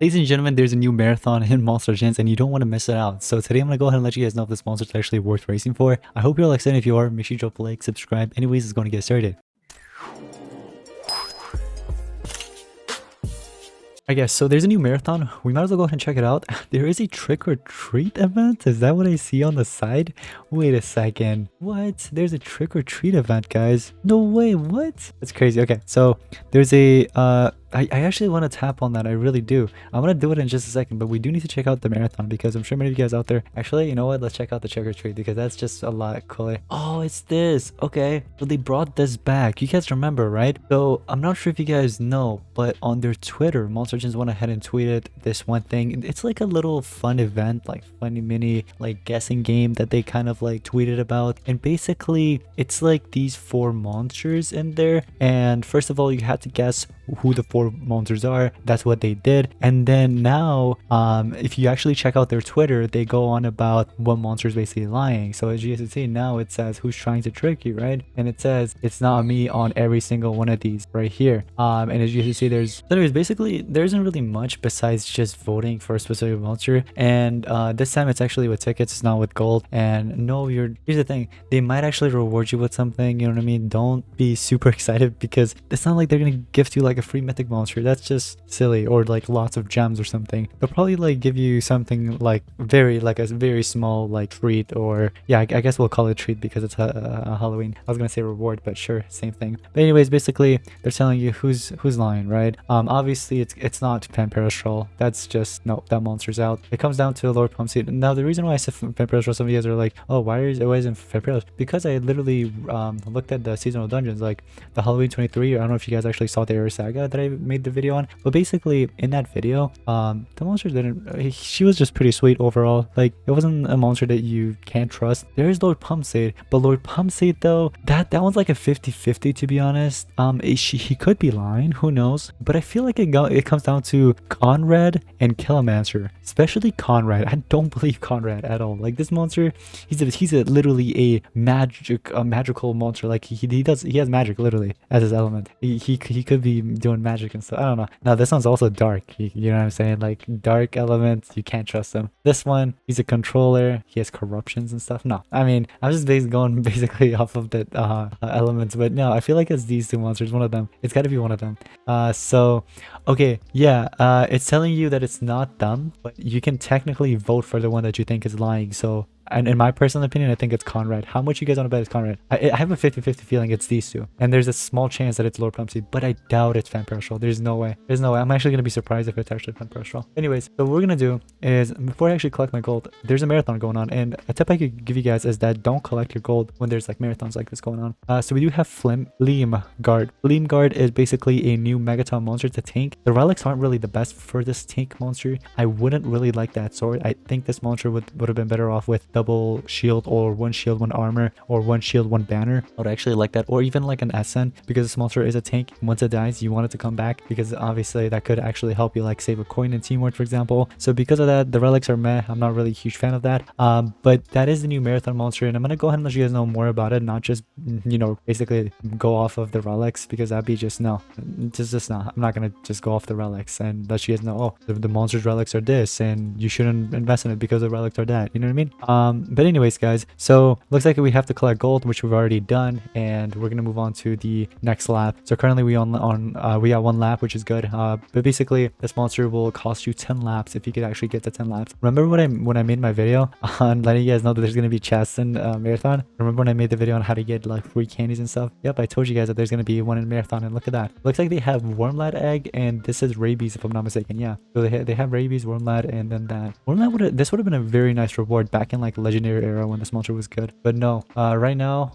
Ladies and gentlemen, there's a new marathon in Monster Legends and you don't want to miss it out. So today I'm going to go ahead and let you guys know if this monster is actually worth racing for. I hope you're all excited. If you are, make sure you drop a like, subscribe. Anyways, it's going to get started. I guess so there's a new marathon. We might as well go ahead and check it out. There is a trick or treat event. Is that what I see on the side? Wait a second. What? There's a trick or treat event, guys. No way. What? That's crazy. Okay, so there's a I actually want to tap on that. I really do. I'm going to do it in just a second, but we do need to check out the marathon because I'm sure many of you guys out there. Actually, you know what? Let's check out the trick or treat because that's just a lot cooler. Oh, it's this. Okay. So they brought this back. You guys remember, right? So I'm not sure if you guys know, but on their Twitter, Monster Legends went ahead and tweeted this one thing. It's like a little fun event, like funny mini like guessing game that they kind of like tweeted about. And basically, it's like these 4 monsters in there. And first of all, you had to guess who the 4 monsters are. That's what they did. And then now if you actually check out their Twitter, they go on about what monster is basically lying. So as you can see now, it says who's trying to trick you, right? And it says it's not me on every single one of these right here. And as you can see, there's basically there isn't really much besides just voting for a specific monster. And this time it's actually with tickets, it's not with gold. And no, here's the thing, they might actually reward you with something, you know what I mean? Don't be super excited because it's not like they're gonna gift you like a free mythic monster. That's just silly, or like lots of gems or something. They'll probably like give you something like a very small like treat, or yeah, I guess we'll call it treat because it's a Halloween. I was gonna say reward, but sure, same thing. But anyways, basically they're telling you who's lying, right? Obviously it's not Pamparastrawl. That's just no, that monster's out. It comes down to Lord Pumpseed. Now the reason why I said Pamparastrawl, some of you guys are like, oh, why isn't Pamparastrawl? Because I literally looked at the seasonal dungeons, like the Halloween 23. I don't know if you guys actually saw the Air Saga that I made the video on, but basically in that video the monster didn't, she was just pretty sweet overall. Like it wasn't a monster that you can't trust. There is Lord Pumpseed, but Lord Pumpseed though, that one's like a 50-50 to be honest. He could be lying, who knows, but I feel like it comes down to Conrad and Killamancer, especially Conrad. I don't believe Conrad at all. Like this monster, he's literally a magical monster. Like he has magic literally as his element. He could be doing magic and stuff. I don't know. Now this one's also dark. You know what I'm saying? Like dark elements, you can't trust him. This one, he's a controller. He has corruptions and stuff. No, I mean I'm just going basically off of the elements, but no, I feel like it's these 2 monsters. One of them. It's got to be one of them. So okay, yeah. It's telling you that it's not them, but you can technically vote for the one that you think is lying. So. And in my personal opinion, I think it's Conrad. How much you guys want to bet it's Conrad? I have a 50-50 feeling it's these 2. And there's a small chance that it's Lord Pumpseed, but I doubt it's Pamparastrawl. There's no way. There's no way. I'm actually going to be surprised if it's actually Pamparastrawl. Anyways, so what we're going to do is, before I actually collect my gold, there's a marathon going on. And a tip I could give you guys is that don't collect your gold when there's like marathons like this going on. So we do have Fleam Guard. Fleam Guard is basically a new Megaton monster to tank. The relics aren't really the best for this tank monster. I wouldn't really like that sword. I think this monster would have been better off with double shield, or 1 shield 1 armor, or 1 shield 1 banner. I would actually like that, or even like an SN, because this monster is a tank. Once it dies, you want it to come back, because obviously that could actually help you like save a coin in teamwork, for example. So because of that, the relics are meh. I'm not really a huge fan of that, but that is the new marathon monster, and I'm gonna go ahead and let you guys know more about it, not just, you know, basically go off of the relics, because that'd be just no, just not. I'm not gonna just go off the relics and let you guys know, oh, the monster's relics are this and you shouldn't invest in it because the relics are that, you know what I mean? But anyways, guys, so looks like we have to collect gold, which we've already done, and we're gonna move on to the next lap. So currently we got 1 lap, which is good, but basically this monster will cost you 10 laps if you could actually get to 10 laps. Remember when I made my video on letting you guys know that there's gonna be chests in marathon? Remember when I made the video on how to get like free candies and stuff? Yep, I told you guys that there's gonna be one in marathon, and look at that. Looks like they have Wormlad egg, and this is rabies if I'm not mistaken. Yeah, so they have rabies, Wormlad, and then that Wormlad this would have been a very nice reward back in like legendary era when this monster was good, but no, right now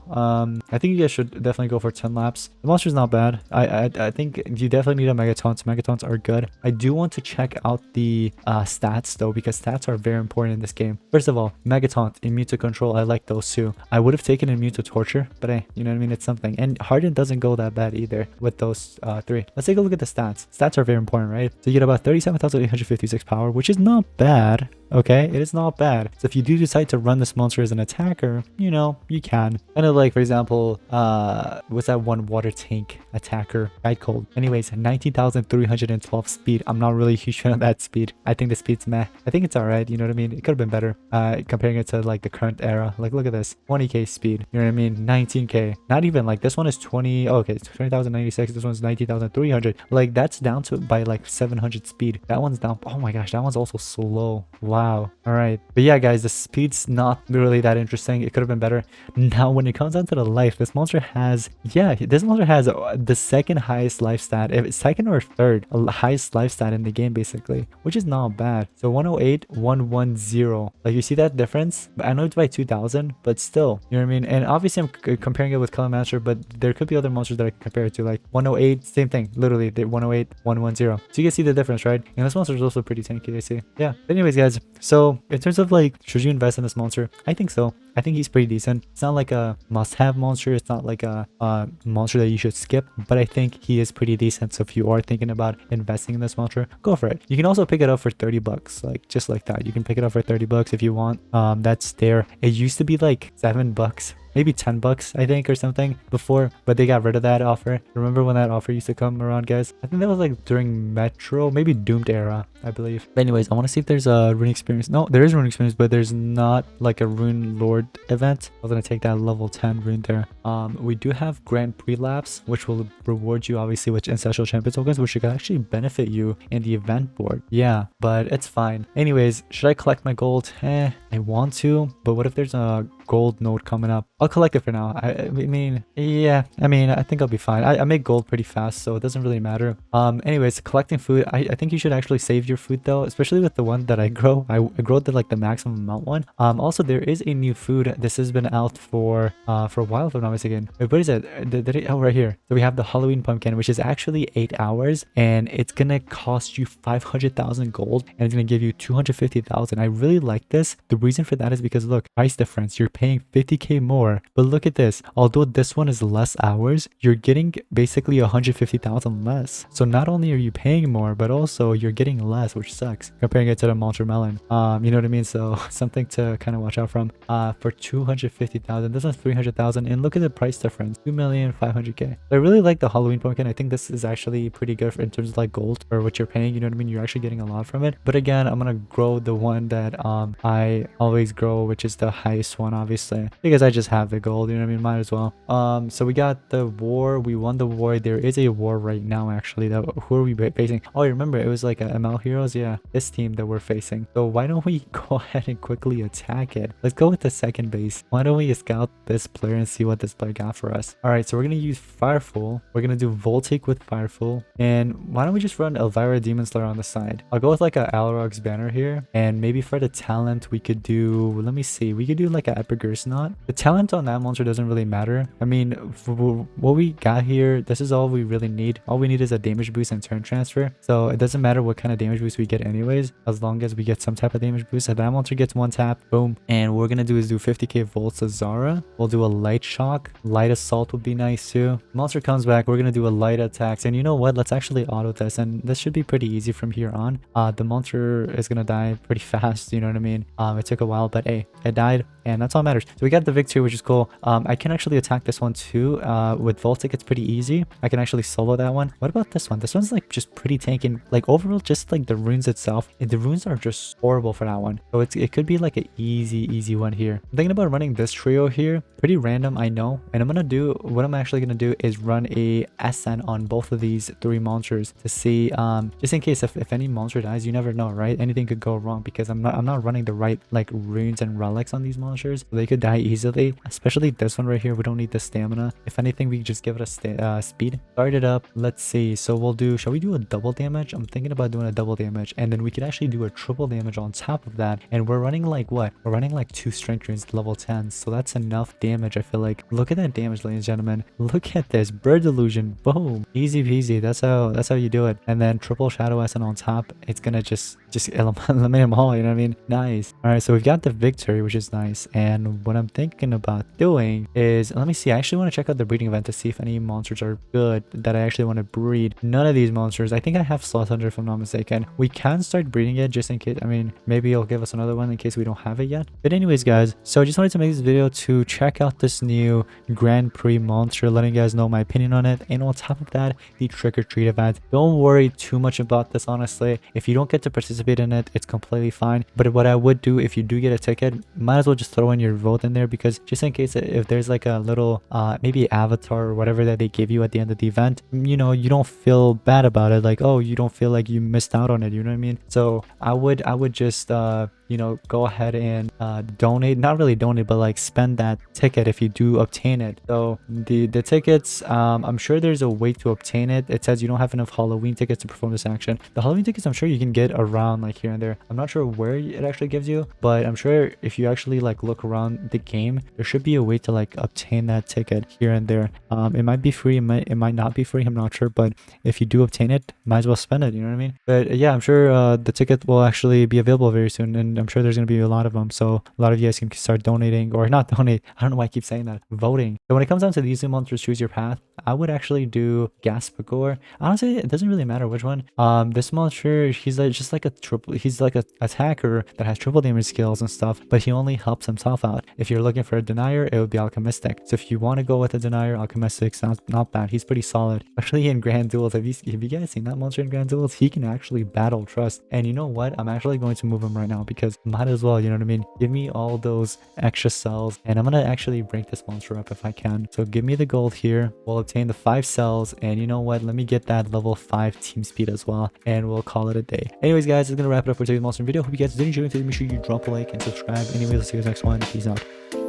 I think you guys should definitely go for 10 laps. The monster's not bad. I think you definitely need a Megatons. Megatons are good. I do want to check out the stats though, because stats are very important in this game. First of all, Megatons, immune to control, I like those 2. I would have taken immune to torture, but hey, you know what I mean, it's something. And hardened doesn't go that bad either with those 3. Let's take a look at the stats. Stats are very important, right? So you get about 37,856 power, which is not bad. Okay, it is not bad. So if you do decide to run this monster as an attacker, you know, you can. Kind of like, for example, what's that one water tank attacker? Guide cold. Anyways, 19,312 speed. I'm not really a huge fan of that speed. I think the speed's meh. I think it's alright, you know what I mean? It could have been better. Comparing it to like the current era. Like, look at this. 20k speed. You know what I mean? 19k. Not even like this one is 20. Oh, okay, it's 20,096. This one's 19,300. Like, that's down to by like 700 speed. That one's down. Oh my gosh, that one's also slow. Wow. All right. But yeah, guys, the speed's not really that interesting. It could have been better. Now, when it comes down to the life, this monster has, yeah, this monster has the second highest life stat, if it's second or third highest life stat in the game, basically, which is not bad. So 108, 110. Like, you see that difference? I know it's by 2,000, but still, you know what I mean? And obviously, I'm comparing it with Color Master, but there could be other monsters that I can compare it to, like 108, same thing, literally, 108, 110. So you can see the difference, right? And this monster is also pretty tanky, I see. Yeah. But anyways, guys, so in terms of like, should you invest in this monster? I think so. I think he's pretty decent. It's not like a must-have monster. It's not like a monster that you should skip, but I think he is pretty decent. So if you are thinking about investing in this monster, go for it. You can also pick it up for 30 bucks, like just like that. You can pick it up for 30 bucks if you want. That's there. It used to be like $7, maybe 10 bucks, I think, or something before, but they got rid of that offer. Remember when that offer used to come around, guys? I think that was like during Metro, maybe Doomed era, I believe. But anyways, I want to see if there's a rune experience. No, there is rune experience, but there's not like a rune lord event. I was gonna take that level 10 rune there. We do have Grand Prelapse, which will reward you obviously with ancestral champion tokens, which could actually benefit you in the event board. Yeah, but it's fine. Anyways, should I collect my gold? I want to, but what if there's a gold node coming up? I'll collect it for now. I mean, yeah, I mean, I think I'll be fine. I make gold pretty fast, so it doesn't really matter. Anyways, collecting food, I think you should actually save your food though, especially with the one that I grow. I grow the like the maximum amount one. Also, there is a new food. This has been out for a while, if I'm not mistaken. Wait, what is it? Oh, right here. So we have the Halloween pumpkin, which is actually 8 hours, and it's gonna cost you 500,000 gold, and it's gonna give you 250,000. I really like this. The reason for that is because look, price difference. You're paying 50k more, but look at this. Although this one is less hours, you're getting basically 150,000 less. So not only are you paying more, but also you're getting less, which sucks comparing it to the Monster Melon. You know what I mean? So something to kind of watch out from. For 250,000, this one's 300,000, and look at the price difference, 2,500,000. I really like the Halloween pumpkin. I think this is actually pretty good in terms of like gold for what you're paying. You know what I mean? You're actually getting a lot from it. But again, I'm gonna grow the one that I always grow, which is the highest one, obviously, because I just have the gold, you know what I mean? Might as well. So we got the war. We won the war. There is a war right now, actually. Who are we facing? Oh, you remember it was like a ML Heroes? Yeah, this team that we're facing. So why don't we go ahead and quickly attack it? Let's go with the second base. Why don't we scout this player and see what this player got for us? All right, so we're gonna use Fireful. We're gonna do Voltaic with Fireful, and why don't we just run Elvira Demon Slayer on the side? I'll go with like a Alrog's banner here, and maybe for the talent we could do, let me see, we could do like a Epigurus Knot. The talent on that monster doesn't really matter. I mean, for what we got here, this is all we really need. All we need is a damage boost and turn transfer, so it doesn't matter what kind of damage boost we get anyways, as long as we get some type of damage boost. If that monster gets one tap, boom. And what we're gonna do is do 50k volts to Zara. We'll do a light shock. Light assault would be nice too. Monster comes back, we're gonna do a light attacks, and you know what, let's actually auto this, and this should be pretty easy from here on. The monster is gonna die pretty fast, you know what I mean? It took a while, but hey, it died, and that's all that matters. So we got the victory, which is cool. I can actually attack this one too. With Voltic, it's pretty easy. I can actually solo that one. What about this one? This one's like just pretty tanky. Like overall, just like the runes itself, the runes are just horrible for that one. So it could be like an easy one here. I'm thinking about running this trio here. Pretty random, I know. And I'm gonna do, what I'm actually gonna do is run a SN on both of these three monsters to see, just in case if any monster dies, you never know, right? Anything could go wrong because I'm not running the right like runes and relics on these monsters. So they could die easily, especially this one right here. We don't need the stamina. If anything, we just give it a speed. Start it up. Let's see. So we'll do, shall we do a double damage? I'm thinking about doing a double damage, and then we could actually do a triple damage on top of that. And we're running like what? We're running like 2 strength runes level 10. So that's enough damage, I feel like. Look at that damage, ladies and gentlemen. Look at this. Bird Delusion. Boom. Easy peasy. That's how you do it. And then triple Shadow SN on top. It's gonna just eliminate them all, you know what I mean? Nice. All right, so we've got the victory, which is nice. And And what I'm thinking about doing is, let me see, I actually want to check out the breeding event to see if any monsters are good that I actually want to breed. None of these monsters. I think I have Sloth Hunter if I'm not mistaken. We can start breeding it just in case. I mean, maybe it'll give us another one in case we don't have it yet. But anyways, guys, so I just wanted to make this video to check out this new Grand Prix monster, letting you guys know my opinion on it. And on top of that, the trick or treat event. Don't worry too much about this, honestly. If you don't get to participate in it, it's completely fine. But what I would do if you do get a ticket, might as well just throw in your vote in there, because just in case if there's like a little maybe avatar or whatever that they give you at the end of the event, you know, you don't feel bad about it, like, oh, you don't feel like you missed out on it, you know what I mean? So I would just you know, go ahead and donate, not really donate, but like spend that ticket if you do obtain it. So the tickets, I'm sure there's a way to obtain it. It says you don't have enough Halloween tickets to perform this action. The Halloween tickets, I'm sure you can get around like here and there. I'm not sure where it actually gives you, but I'm sure if you actually like look around the game, there should be a way to like obtain that ticket here and there. It might be free, it might not be free, I'm not sure, but if you do obtain it, might as well spend it, you know what I mean? But yeah, I'm sure the ticket will actually be available very soon, and I'm sure there's going to be a lot of them, so a lot of you guys can start donating, or not donate, I don't know why I keep saying that, voting. So when it comes down to these two monsters, choose your path. I would actually do Gaspagor. Honestly, it doesn't really matter which one. This monster, he's like just like a triple, he's like a attacker that has triple damage skills and stuff, but he only helps himself out. If you're looking for a denier, it would be alchemistic. So if you want to go with a denier, alchemistic sounds not bad. He's pretty solid, especially in grand duels. Have you guys seen that monster in grand duels? He can actually battle trust. And you know what, I'm actually going to move him right now, because might as well, you know what I mean? Give me all those extra cells, and I'm gonna actually break this monster up if I can. So give me the gold here, we'll obtain the 5 cells, and you know what, let me get that level 5 team speed as well, and we'll call it a day. Anyways, guys, that's gonna wrap it up for today's monster video. Hope you guys did enjoy it. Make sure you drop a like and subscribe. Anyways, let's see you guys next one. Peace out.